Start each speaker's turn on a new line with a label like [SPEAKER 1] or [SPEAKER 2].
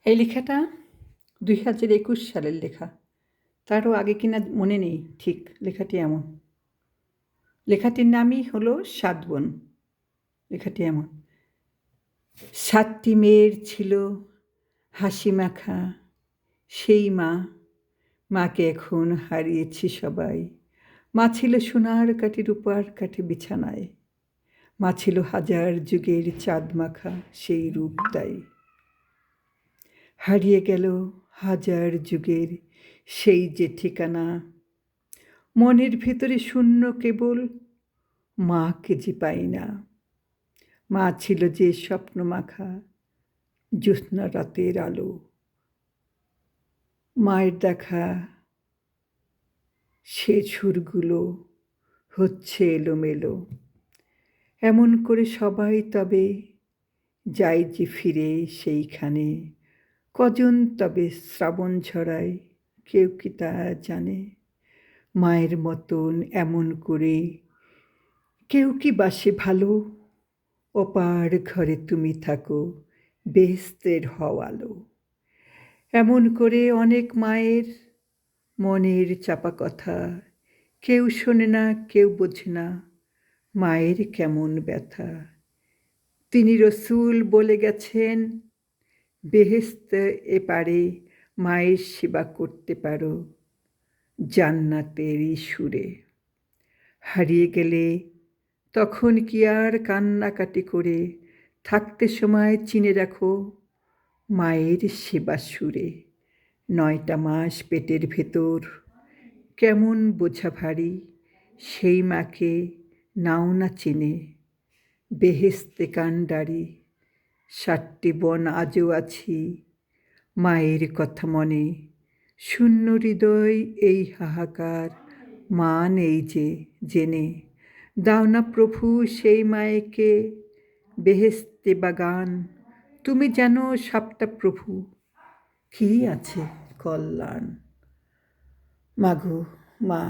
[SPEAKER 1] এই লেখাটা ২০২১ সালের লেখা। তারও আগে কিনা মনে নেই ঠিক। লেখাটি এমন। লেখাটির নামই হলো ৭ বোন। লেখাটি এমন: ৭টি মেয়ের ছিল হাসিমাখা সেই মা, মাকে এখন হারিয়েছি সবাই। মা ছিল সোনার কাঠি রূপার কাঠি বিছানায়, মা ছিল হাজার যুগের চাঁদমাখা সেই রূপ তাই। হারিয়ে গেল হাজার যুগের সেই যে ঠিকানা, মনের ভেতরে শূন্য কেবল, মাকে যে পাই না। মা ছিল যে স্বপ্ন মাখা জ্যোৎস্না রাতের আলো, মায়ের দেখা সে সুরগুলো হচ্ছে এলোমেলো। এমন করে সবাই তবে যাই যে ফিরে সেইখানে, কজন তবে শ্রাবণ ঝরায় কেউ কি তা জানে? মায়ের মতন এমন করে কেউ কি বাসে ভালো? অপার ঘরে তুমি থাকো বেহেস্তের হও আলো। এমন করে অনেক মায়ের মনের চাপা কথা, কেউ শোনে না কেউ বোঝে না মায়ের কেমন ব্যথা। তিনি রসুল বলে গেছেন, বেহেস্ত এপারে মায়ের সেবা করতে পারো জান্নাতেরই সুরে। হারিয়ে গেলে তখন কি আর কান্নাকাটি করে থাকতে সময় চিনে রাখো মায়ের সেবা সুরে। ৯টা মাস পেটের ভেতর কেমন বোঝা ভারী, সেই মাকে নাও না চিনে বেহেস্তে কান্ডারি। ৭টি বোন আজও আছি মায়ের কথা মনে, শূন্য হৃদয় এই হাহাকার, মা নেই যে জেনে। দাও না প্রভু সেই মায়েকে বেহেস্তে বাগান, তুমি যেন ৭টা প্রভু, কি আছে কল্যাণ। মাগো মা।